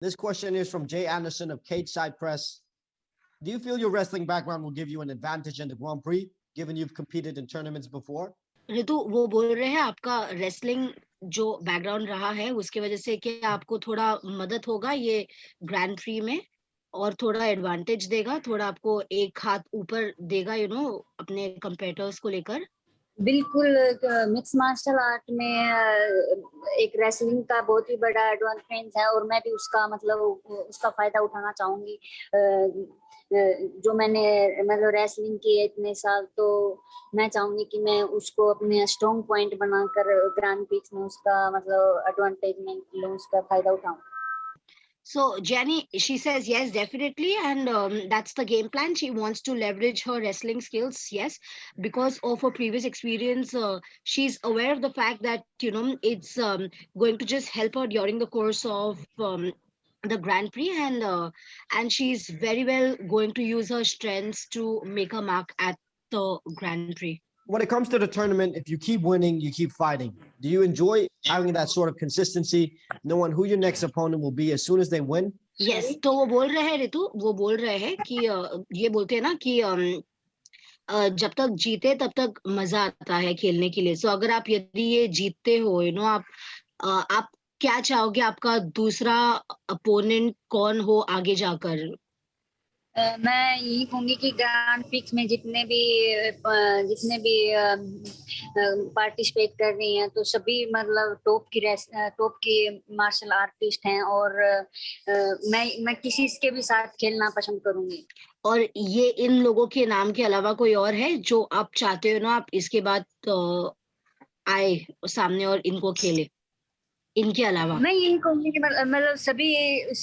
This question is from Jay Anderson of Cage Side Press. Do you feel your wrestling background will give you an advantage in the Grand Prix, given you've competed in tournaments before? ऋतु वो बोल रहे हैं आपका wrestling जो background रहा है उसकी वजह से क्या आपको थोड़ा मदद होगा ये ग्रैंड प्री में और थोड़ा एडवांटेज देगा, थोड़ा आपको एक हाथ ऊपर देगा अपने कंपेटिटर्स को लेकर? बिल्कुल, मिक्स मार्शल आर्ट में एक रेसलिंग का बहुत ही बड़ा एडवांटेज है और मैं भी उसका उसका फायदा उठाना चाहूंगी। जो मैंने रेसलिंग की है इतने साल, तो मैं चाहूंगी कि मैं उसको अपने स्ट्रॉन्ग पॉइंट बनाकर ग्रैंड प्रिक्स में उसका एडवांटेज में लूं, उसका फायदा उठाऊं। So Jenny, she says yes, definitely, and that's the game plan. She wants to leverage her wrestling skills, yes, because of her previous experience. She's aware of the fact that it's going to just help her during the course of the Grand Prix, and she's very well going to use her strengths to make a mark at the Grand Prix. When it comes to the tournament, if you keep winning, you keep fighting. Do you enjoy having that sort of consistency, knowing who your next opponent will be as soon as they win? Yes, तो वो बोल रहे हैं ऋतु, वो बोल रहे हैं कि ये बोलते हैं ना कि जब तक जीते तब तक मजा आता है खेलने के लिए। सो अगर आप यदि ये जीतते हो आप क्या चाहोगे आपका दूसरा अपोनेंट कौन हो आगे जाकर? मैं यही कहूंगी कि ग्रैंड प्रिक्स में जितने भी पार्टिसिपेट कर रही हैं तो सभी टॉप की मार्शल आर्टिस्ट हैं और मैं किसी के भी साथ खेलना पसंद करूंगी। और ये इन लोगों के नाम के अलावा कोई और है जो आप चाहते हो आप इसके बाद आए सामने और इनको खेले? इनके अलावा मैं यही कहूंगी कि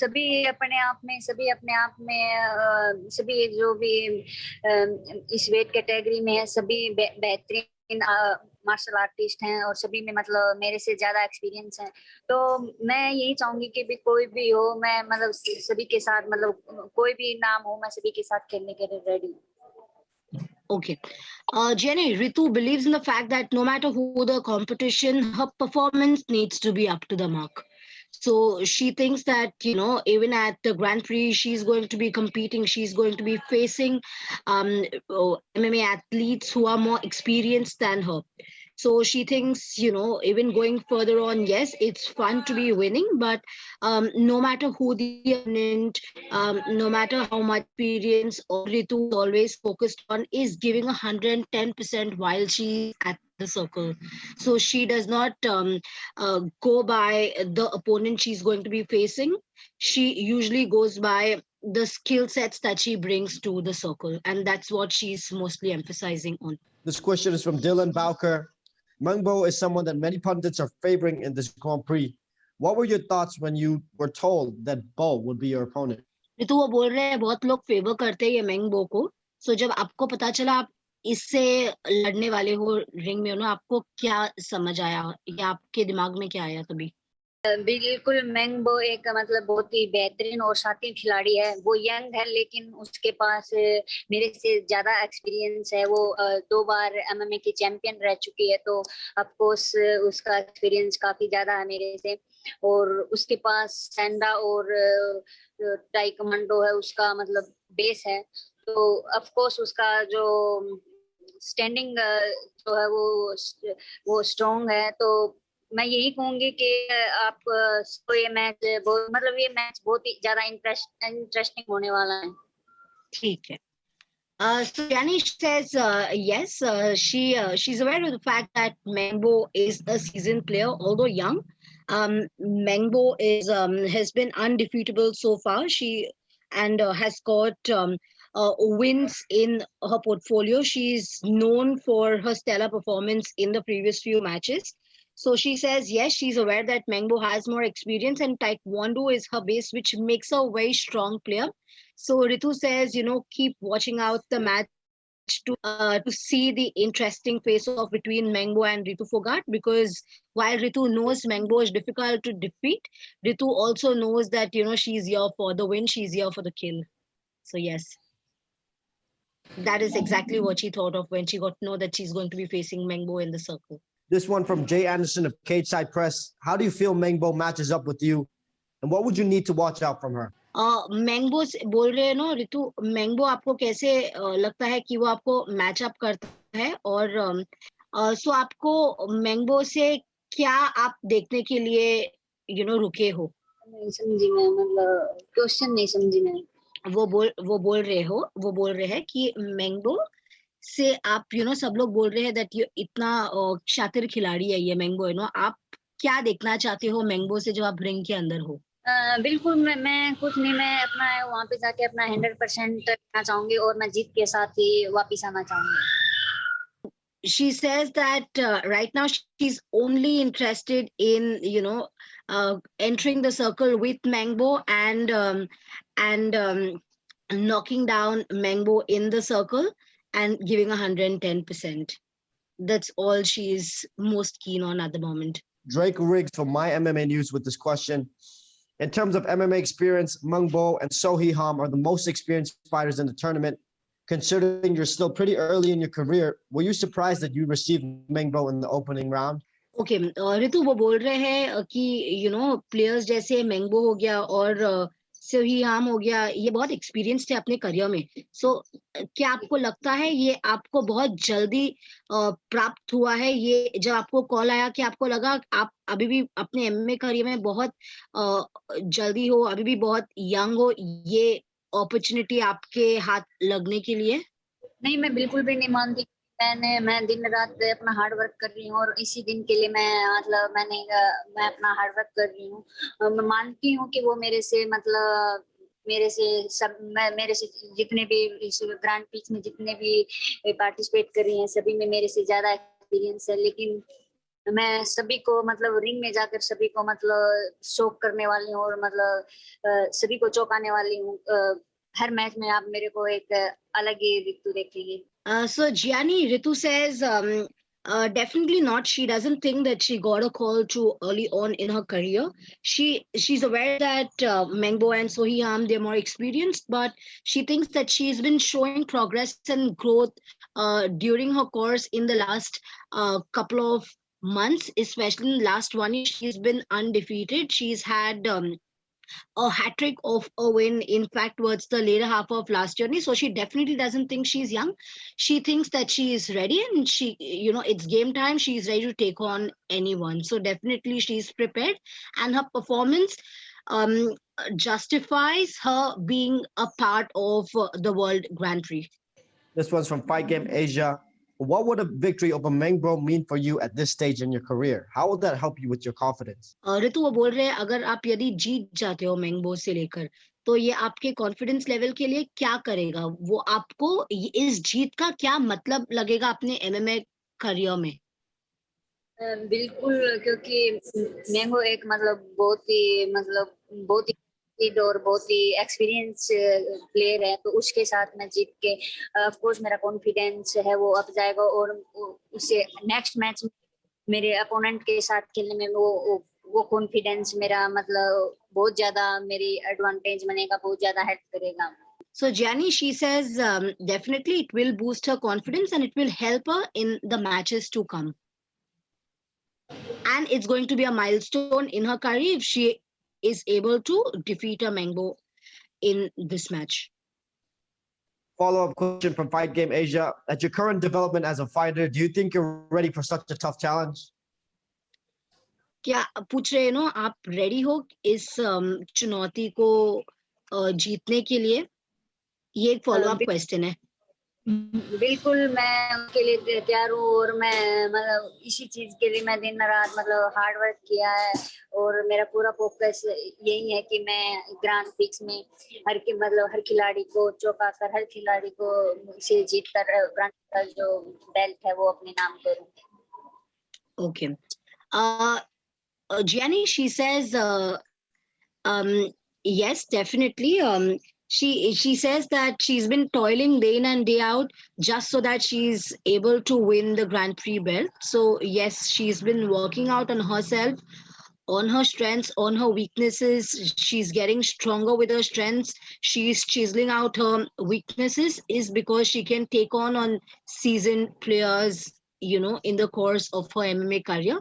सभी अपने आप में सभी जो भी इस वेट कैटेगरी में है सभी बेहतरीन मार्शल आर्टिस्ट हैं और सभी में मेरे से ज्यादा एक्सपीरियंस है। तो मैं यही चाहूंगी कि भी कोई भी हो, मैं सभी के साथ कोई भी नाम हो, मैं सभी के साथ खेलने के लिए रेडी हूँ। Okay. Jenny, Ritu believes in the fact that no matter who the competition, her performance needs to be up to the mark. So she thinks that, even at the Grand Prix, she's going to be competing. She's going to be facing MMA athletes who are more experienced than her. So she thinks, even going further on, yes, it's fun to be winning, but no matter who the opponent, no matter how much experience Ritu is always focused on is giving 110% while she's at the circle. So she does not go by the opponent she's going to be facing. She usually goes by the skill sets that she brings to the circle, and that's what she's mostly emphasizing on. This question is from Dylan Bowker. Mingbo is someone that many pundits are favoring in this Grand Prix. What were your thoughts when you were told that Bo would be your opponent? तो वो बोल रहे हैं बहुत लोग favour करते हैं ये मेंगबो को। सो जब आपको पता चला आप इससे लड़ने वाले हो रिंग में आपको क्या समझ आया या आपके दिमाग में क्या आया तभी? बिल्कुल, मेंगबो एक बहुत ही बेहतरीन और शातिर खिलाड़ी है। वो यंग है लेकिन उसके पास मेरे से ज्यादा एक्सपीरियंस है। वो 2 बार एमएमए की चैंपियन रह चुकी है, तो ऑफ कोर्स उसका एक्सपीरियंस काफी ज्यादा है मेरे से। और उसके पास सैंडा और टाइकमांडो है, उसका बेस है। तो ऑफ कोर्स उसका जो स्टैंडिंग जो है वो स्ट्रॉन्ग है। तो मैं यही कहूंगी कि आप तो ये मैच बहुत ही ज्यादा इंटरेस्टिंग होने वाला है। ठीक है। So Janish says yes, she's aware of the fact that Mingbo is a seasoned player, although young. Mingbo has been undefeatable so far. She has got wins in her portfolio. She's known for her stellar performance in the previous few matches. So she says, yes, she's aware that Mingbo has more experience and Taekwondo is her base, which makes her a very strong player. So Ritu says, keep watching out the match to see the interesting face-off between Mingbo and Ritu Phogat, because while Ritu knows Mingbo is difficult to defeat, Ritu also knows that, she's here for the win, she's here for the kill. So yes, that is exactly what she thought of when she got to know that she's going to be facing Mingbo in the circle. This one from Jay Anderson of Cage Side Press. How do you feel Mingbo matches up with you? And what would you need to watch out from her? मैंगबो बोल रहे हैं ना ऋतु, मैंगबो आपको कैसे लगता है कि वो आपको मैच अप करता है, और सो आपको मैंगबो से क्या आप देखने के लिए रुके हो? नहीं समझी मैं, मतलब क्वेश्चन नहीं समझी मैं। वो बोल रहे हैं कि मैंगबो से आप सब लोग बोल रहे हैं दैट ये इतना शातिर खिलाड़ी है ये मैंगबो, आप क्या देखना चाहते हो मैंगबो से जब आप रिंग के अंदर हो? बिल्कुल मैं कुछ नहीं, मैं अपना वहां पे जाके अपना 100% करना चाहूंगी और मैं जीत के साथ ही वापिस आना चाहूंगी। She says that right now she's only interested in entering the circle with Mingbo and knocking down Mingbo in the circle and giving 110%. That's all she's most keen on at the moment. Drake Riggs from My MMA News with this question. In terms of MMA experience, Mingbo and Sohee Ham are the most experienced fighters in the tournament. Considering you're still pretty early in your career, were you surprised that you received Mingbo in the opening round? Okay, Ritu वो बोल रहे हैं कि players जैसे मैंगबो हो गया और सोही हाम हो गया, ये बहुत एक्सपीरियंस्ड है अपने करियर में। सो क्या आपको लगता है ये आपको बहुत जल्दी प्राप्त हुआ है? ये जब आपको कॉल आया कि आपको लगा आप अभी भी अपने एमएमए करियर में बहुत जल्दी हो, अभी भी बहुत यंग हो, ये अपॉर्चुनिटी आपके हाथ लगने के लिए? नहीं, मैं बिल्कुल भी नहीं मानती। मैं दिन रात अपना हार्ड वर्क कर रही हूँ और इसी दिन के लिए मैं अपना हार्ड वर्क कर रही हूँ। मैं मानती हूँ कि वो मेरे से जितने भी इस ग्रैंड प्रिक्स में जितने भी पार्टिसिपेट कर रही हैं, सभी में मेरे से ज्यादा एक्सपीरियंस है। लेकिन मैं सभी को रिंग में जाकर सभी को शॉक करने वाली हूँ और सभी को चौंकाने वाली हूँ। हर मैच में आप मेरे को एक अलग ही ऋतु देखेंगे। So Gianni, Ritu says definitely not. She doesn't think that she got a call too early on in her career. She's aware that Mingbo and Sohee Ham, they're more experienced, but she thinks that she's been showing progress and growth during her course in the last couple of months, especially in the last 1 year. She's been undefeated. She's had a hat trick of a win, in fact, towards the later half of last journey. So she definitely doesn't think she's young. She thinks that she is ready and it's game time. She's ready to take on anyone. So definitely she's prepared, and her performance justifies her being a part of the World Grand Prix. This one's from Fight Game Asia. What would a victory over Mingbo mean for you at this stage in your career? How will that help you with your confidence? ऋतु वो बोल रहे हैं अगर आप यदि जीत जाते हो मैंगबो से लेकर, तो ये आपके कॉन्फिडेंस लेवल के लिए क्या करेगा? वो आपको इस जीत का क्या मतलब लगेगा अपने एमएमए करियर में? बिल्कुल, क्योंकि मैंगो एक बहुत ही और बहुत ही एक्सपीरियंस प्लेयर है, तो उसके साथ मैं जीत के ऑफ कोर्स मेरा कॉन्फिडेंस है वो अप जाएगा और उससे नेक्स्ट मैच मेरे अपोनेंट के साथ खेलने में वो कॉन्फिडेंस मेरा बहुत ज्यादा मेरी एडवांटेज बनेगा, बहुत ज्यादा हेल्प करेगा। So Gianni, she says definitely it will boost her confidence and it will help her in the matches to come. And it's going to be a milestone in her career if she is able to defeat a Mingbo in this match. Follow-up question from Fight Game Asia. At your current development as a fighter, do you think you're ready for such a tough challenge? क्या पूछ रहे हो आप ready हो इस चुनौती को जीतने के लिए? ये एक फॉलोअप क्वेश्चन है। बिल्कुल, मैं उनके लिए तैयार हूँ और मैं इसी चीज के लिए मैं दिन रात हार्ड वर्क किया है और मेरा पूरा फोकस यही है कि मैं ग्रैंड प्रिक्स में हर खिलाड़ी को चौंका कर, हर खिलाड़ी को से जीत कर ग्रैंड का जो बेल्ट है वो अपने नाम करूँ। Okay. Gianni, she says yes, definitely. She says that she's been toiling day in and day out just so that she's able to win the Grand Prix belt. So yes, she's been working out on herself, on her strengths, on her weaknesses. She's getting stronger with her strengths. She's chiseling out her weaknesses is because she can take on seasoned players, in the course of her MMA career.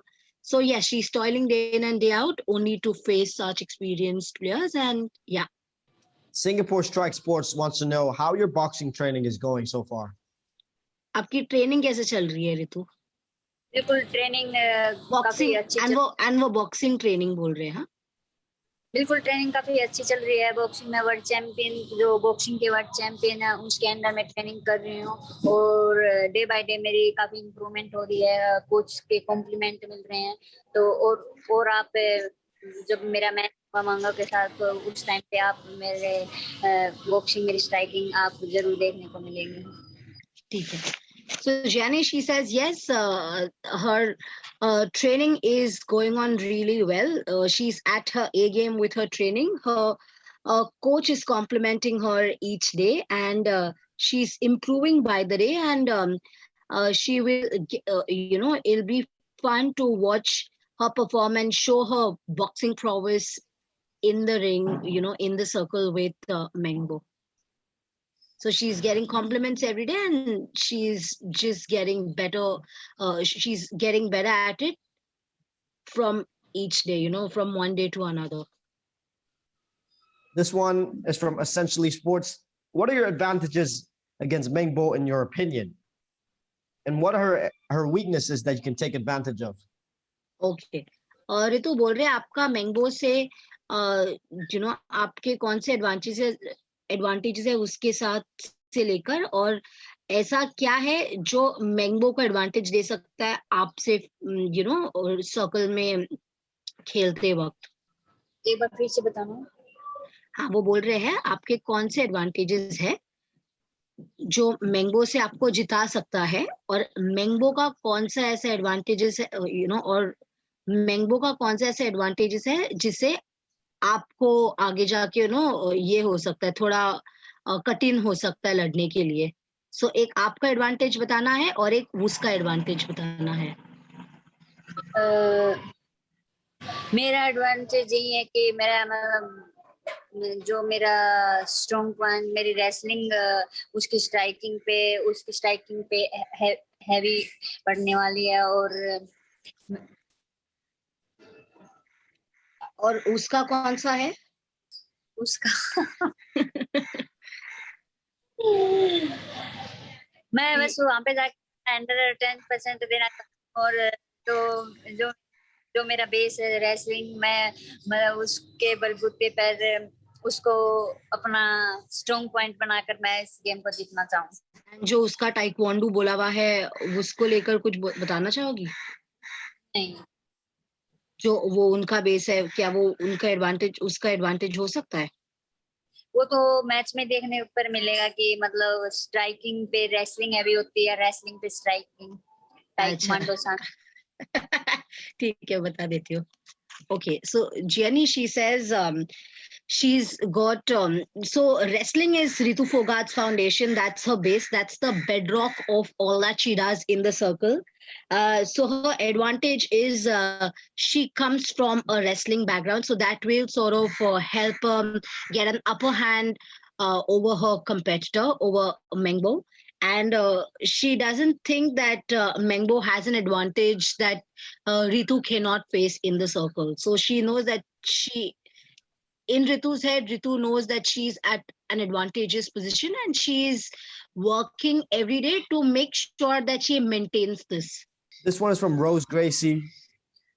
So yeah, she's toiling day in and day out only to face such experienced players. And yeah, Singapore Strike Sports wants to know how your boxing training is going so far. आपकी training कैसे चल रही है ऋतु? बिल्कुल training काफी boxing अच्छी and वो boxing training बोल रहे हैं. हाँ, बिल्कुल ट्रेनिंग काफी अच्छी चल रही है. बॉक्सिंग में वर्ल्ड चैंपियन, जो बॉक्सिंग के वर्ल्ड चैंपियन है, उसके अंडर में ट्रेनिंग कर रही हूँ. और डे बाय डे मेरी काफी इंप्रूवमेंट हो रही है. कोच के कॉम्प्लीमेंट मिल रहे हैं. तो और आप जब मेरा मैच हुआ मंगो के साथ, तो उस टाइम पे आप मेरे बॉक्सिंग, मेरी स्ट्राइकिंग आप जरूर देखने को मिलेंगे. ठीक है. So Jenny, she says yes, her training is going on really well. She's at her A game with her training. Her coach is complimenting her each day, and she's improving by the day. And she will, it'll be fun to watch her perform and show her boxing prowess in the ring, in the circle with Mingbo. So she's getting compliments every day, and she's just getting better. She's getting better at it from each day, from one day to another. This one is from Essentially Sports. What are your advantages against Mingbo in your opinion? And what are her weaknesses that you can take advantage of? Okay. और ऋतु बोल रहे हैं आपका मैंगबो से आपके कौन से advantages है उसके साथ से लेकर, और ऐसा क्या है जो मैंगबो को एडवांटेज दे सकता है आपसे सर्कल में खेलते वक्त. एक बार फिर से बताना. हाँ, वो बोल रहे हैं आपके कौन से एडवांटेजेस है जो मैंगबो से आपको जिता सकता है, और मैंगबो का कौन सा ऐसा एडवांटेजेस है, और मैंगबो का कौन सा ऐसा एडवांटेजेस है जिससे आपको आगे जाके ये हो सकता है, थोड़ा कठिन हो सकता है लड़ने के लिए. सो एक आपका एडवांटेज बताना है और एक उसका एडवांटेज बताना है. मेरा एडवांटेज यही है कि मेरा स्ट्रॉन्ग पॉइंट, मेरी रेसलिंग, उसकी स्ट्राइकिंग पे हैवी पड़ने वाली है. और उसका कौन सा है? उसका मैं बस वहां पे जाके 110% देना चाहूँ. और जो मेरा बेस है रेसलिंग, मैं उसके बलबूते पर उसको अपना स्ट्रॉन्ग पॉइंट बनाकर मैं इस गेम को जीतना चाहूँ. जो उसका टाइक्वांडो बोला हुआ है उसको लेकर कुछ बताना चाहोगी? नहीं, जो वो उनका बेस है, क्या वो उसका एडवांटेज हो सकता है? वो तो मैच में देखने पर मिलेगा कि मतलब स्ट्राइकिंग पे रेसलिंग हैवी होती है, रेसलिंग पे स्ट्राइकिंग टाइक्वांडो साथ. ठीक है, बता देती हूँ. Okay, so Jenny, she says she's got so wrestling is Ritu Phogat's foundation. That's her base. That's the bedrock of all that she does in the circle. So her advantage is she comes from a wrestling background, so that will sort of help get an upper hand over her competitor, over Mingbo. And she doesn't think that Mingbo has an advantage that Ritu cannot face in the circle. So she knows that in Ritu's head, Ritu knows that she's at an advantageous position, and she's working every day to make sure that she maintains this. This one is from Rose Gracie.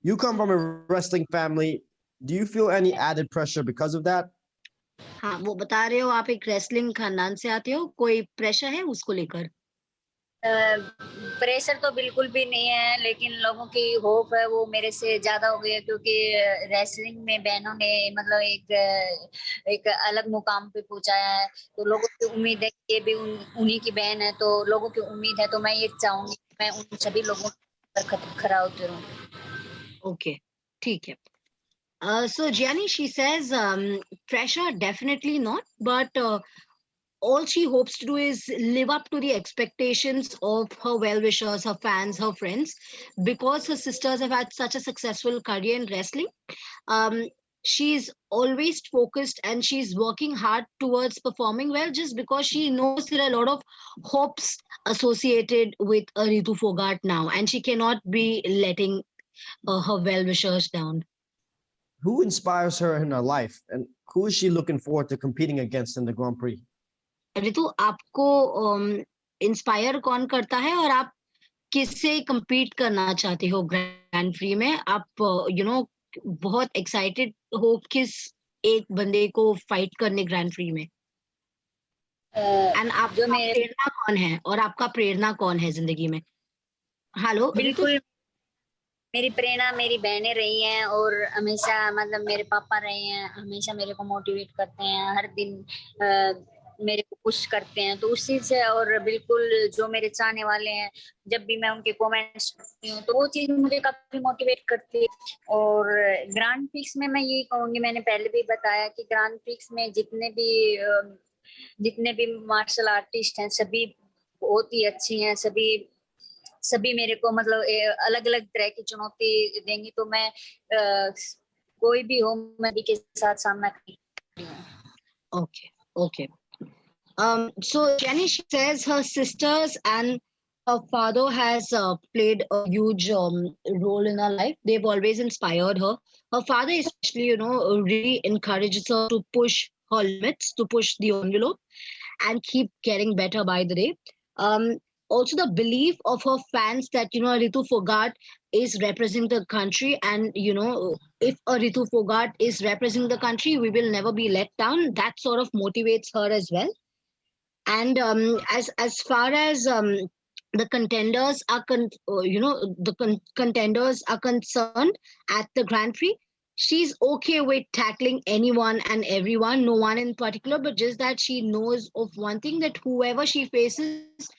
You come from a wrestling family. Do you feel any added pressure because of that? हाँ, वो बता रहे हो आप एक wrestling खानदान से आते हो, कोई प्रेशर है उसको लेकर? प्रेशर तो बिल्कुल भी नहीं है, लेकिन लोगों की होप है वो मेरे से ज्यादा हो गई है, क्योंकि रेसलिंग में बहनों ने मतलब एक अलग मुकाम पे पहुंचाया है. तो लोगों की उम्मीद है कि ये भी उन्हीं की बहन है, तो लोगों की उम्मीद है, तो मैं ये चाहूंगी मैं उन सभी लोगों पर खरा उतरूं. Okay, ठीक है. So Gianni, she says pressure definitely not, but all she hopes to do is live up to the expectations of her well-wishers, her fans, her friends, because her sisters have had such a successful career in wrestling. She's always focused and she's working hard towards performing well, just because she knows there are a lot of hopes associated with Ritu Phogat now, and she cannot be letting her well-wishers down. Who inspires her in her life, and who is she looking forward to competing against in the Grand Prix? ऋतु, आपको inspire कौन करता है और आप किससे compete करना चाहते हो ग्रैंड प्री में? आप बहुत एक्साइटेड हो किस एक बंदे को फाइट करने ग्रैंड प्री में? एंड आपका प्रेरणा कौन है और आपका प्रेरणा कौन है जिंदगी में? हेलो बिल्कुल, मेरी प्रेरणा मेरी बहनें रही हैं और हमेशा मतलब मेरे पापा रहे हैं, हमेशा मेरे को मोटिवेट करते हैं, हर दिन मेरे को पुश करते हैं, तो उसी से। और बिल्कुल जो मेरे चाहने वाले हैं, जब भी मैं उनके कमेंट्स करती हूँ तो वो चीज मुझे काफी मोटिवेट करती है। और ग्रांड प्रिक्स में मैं यही कहूंगी, मैंने पहले भी बताया कि ग्रांड प्रिक्स में जितने भी मार्शल आर्टिस्ट हैं सभी बहुत ही अच्छी हैं, सभी मेरे को मतलब अलग अलग तरह की चुनौती देंगी, तो मैं कोई भी हो मैं भी के साथ सामना करूंगी। Okay. So Jenny, she says her sisters and her father has played a huge role in her life. They've always inspired her. Her father especially, really encourages her to push her limits, to push the envelope and keep getting better by the day. Also the belief of her fans that, Ritu Phogat is representing the country, and, if a Ritu Phogat is representing the country, we will never be let down. That sort of motivates her as well. And as far as the contenders are contenders are concerned at the Grand Prix, she's okay with tackling anyone and everyone, no one in particular, but just that she knows of one thing, that whoever she faces,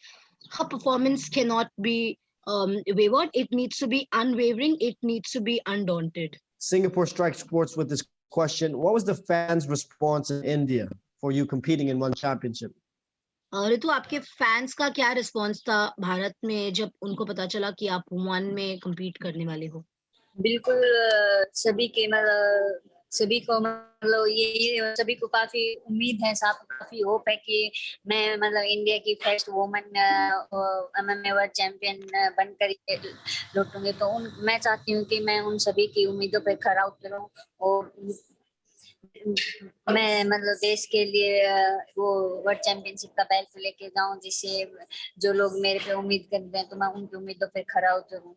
her performance cannot be wavered. It needs to be unwavering. It needs to be undaunted. Singapore Strike Sports with this question. What was the fans' response in India for you competing in one championship? ऋतु, आपके fans का क्या response था भारत में जब उनको पता चला कि आप वन में compete करने वाले हो? बिल्कुल, सभी को काफी उम्मीद है, काफी होप है कि मैं मतलब इंडिया की first woman MMA world champion बनकर लौटूंगी। तो मैं चाहती हूँ कि मैं उन सभी की उम्मीदों पर खरा उतरूं और मैं मतलब देश के लिए वो वर्ल्ड चैंपियनशिप का बेल्ट लेके जाऊं, जिससे जो लोग मेरे पे उम्मीद करते हैं तो मैं उनकी उम्मीदों पे खरा उतरूं।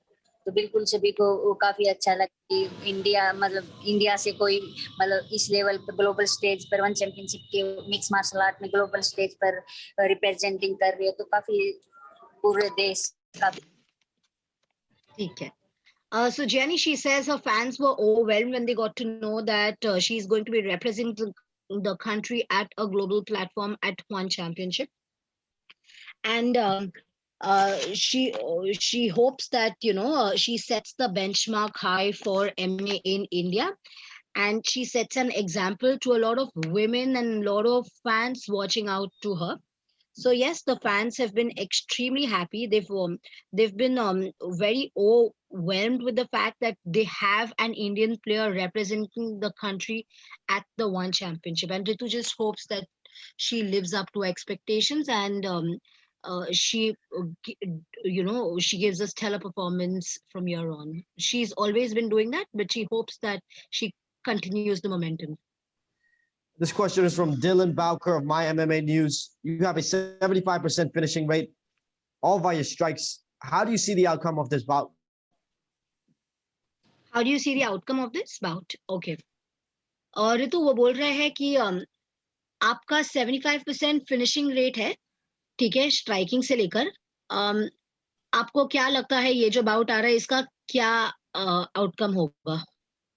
तो बिल्कुल सभी को काफी अच्छा लगा कि इंडिया से कोई मतलब इस लेवल पर ग्लोबल स्टेज पर वन चैंपियनशिप के मिक्स मार्शल आर्ट में ग्लोबल स्टेज पर रिप्रेजेंटिंग कर रही है, तो काफी पूरे देश काफी। ठीक है। So Jenny, she says her fans were overwhelmed when they got to know that she's going to be representing the country at a global platform at one championship, and she hopes that she sets the benchmark high for MMA in India, and she sets an example to a lot of women and a lot of fans watching out to her. So yes, the fans have been extremely happy. They've been very overwhelmed with the fact that they have an Indian player representing the country at the one championship. And Ritu just hopes that she lives up to expectations, and she she gives a stellar performance from here on. She's always been doing that, but she hopes that she continues the momentum. This question is from Dylan Bowker of My MMA News. You have a 75% finishing rate, all via strikes. How do you see the outcome of this bout? How do you see the outcome of this bout? Okay. और ऋतु वो बोल रहे हैं कि आपका 75% finishing rate है, ठीक है, स्ट्राइकिंग से लेकर। आपको क्या लगता है ये जो बाउट आ रहा है इसका क्या आउटकम होगा,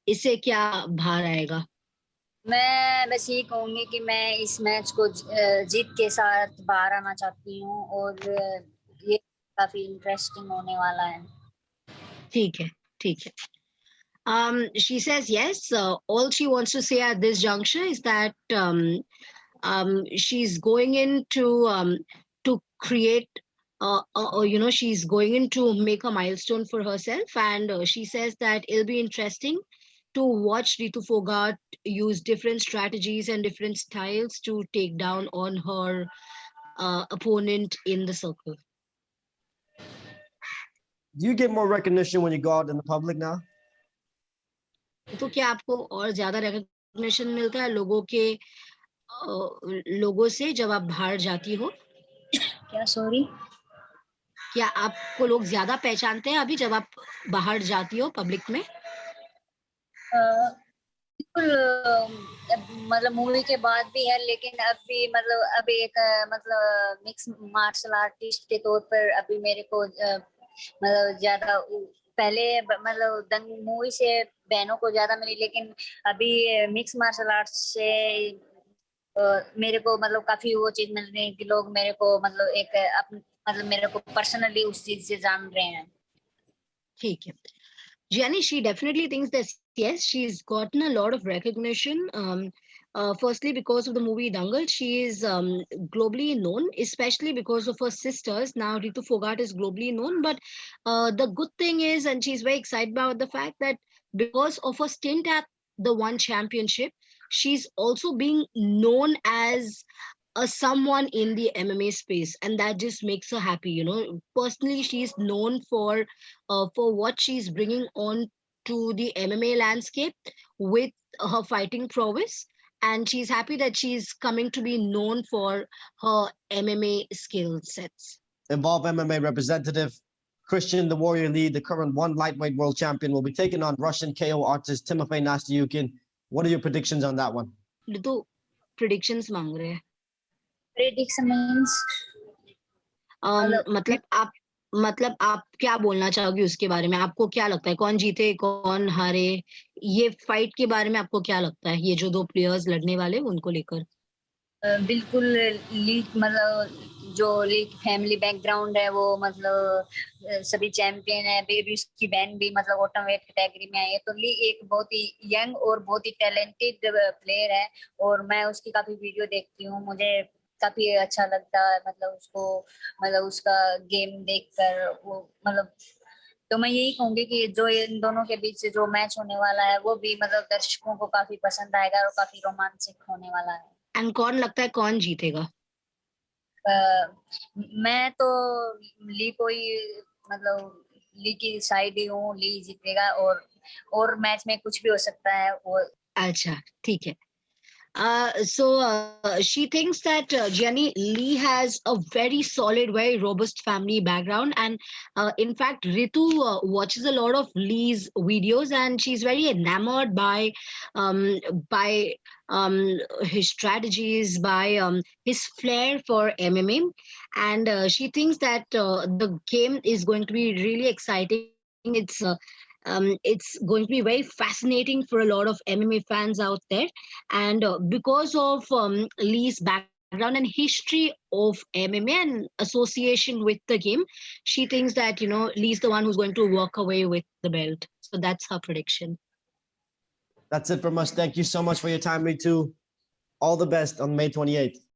इससे क्या बाहर आएगा? मैं बस ये कहूंगी कि मैं इस मैच को जीत के साथ बाहर आना चाहती हूँ और ये काफी इंटरेस्टिंग होने वाला है। ठीक है, ठीक है। She says yes. All she wants to say at this juncture is that she's going in to create, she's going in to make a milestone for herself, and she says that it'll be interesting to watch Ritu Phogat use different strategies and different styles to take down on her opponent in the circle. Do you get more recognition when you go out in the public now? तो क्या आपको और ज्यादा recognition मिलता है लोगों से जब आप बाहर जाती हो? क्या सॉरी? क्या आपको लोग ज्यादा पहचानते हैं अभी जब आप बाहर जाती हो पब्लिक में? बिल्कुल, मतलब मूवी के बाद भी है, लेकिन अभी मतलब अभी एक मतलब मिक्स मार्शल आर्टिस्ट के तौर पर अभी मेरे को मतलब ज्यादा पहले मतलब दंग मूवी से बहनों को ज्यादा मिली, लेकिन अभी मिक्स मार्शल आर्ट्स से मेरे को मतलब काफी वो चीज मिल रही है कि लोग मेरे को मतलब एक मतलब मेरे को पर्सनली उस चीज से जान रहे हैं। ठीक है। Jenny, she definitely thinks that yes, she's gotten a lot of recognition. Firstly, because of the movie Dangal, she is globally known, especially because of her sisters. Now, Ritu Phogat is globally known, but the good thing is, and she's very excited about the fact that because of her stint at the One Championship, she's also being known as a someone in the MMA space, and that just makes her happy. You know, personally, she's known for what she's bringing on to the MMA landscape with her fighting prowess, and she's happy that she's coming to be known for her MMA skill sets. Evolve MMA representative Christian the Warrior Lee, the current one lightweight world champion, will be taking on Russian KO artist Timofey Nastyukhin. What are your predictions on that one? Ritu, predictions मांग रहे हैं. Prediction means मतलब आप क्या बोलना चाहोगे उसके बारे में? आपको क्या लगता है कौन जीते कौन हारे? ये फाइट के बारे में आपको क्या लगता है, ये जो दो प्लेयर्स लड़ने वाले उनको लेकर? बिल्कुल लीग मतलब जो लीग फैमिली बैकग्राउंड है वो मतलब सभी चैंपियन है, बेबी उसकी बहन भी मतलब ऑटमवेट कैटेगरी में है, तो ली एक बहुत ही यंग और बहुत ही टैलेंटेड प्लेयर है और मैं उसकी काफी वीडियो देखती हूँ, मुझे काफी अच्छा लगता है मतलब उसको मतलब उसका गेम देखकर वो मतलब, तो मैं यही कहूंगी कि जो इन दोनों के बीच से जो मैच होने वाला है वो भी मतलब दर्शकों को काफी पसंद आएगा और काफी रोमांचक होने वाला है। एंड कौन लगता है कौन जीतेगा? मैं तो ली को ही मतलब ली की साइड ही हूँ, ली जीतेगा और मैच में कुछ भी हो सकता है वो। अच्छा, ठीक है. So she thinks that Jenny Lee has a very solid, very robust family background, and in fact, Ritu watches a lot of Lee's videos, and she's very enamored by his strategies, by his flair for MMA, and she thinks that the game is going to be really exciting. It's going to be very fascinating for a lot of MMA fans out there. And because of Lee's background and history of MMA and association with the game, she thinks that, you know, Lee's the one who's going to walk away with the belt. So that's her prediction. That's it from us. Thank you so much for your time, Ritu. All the best on May 28th.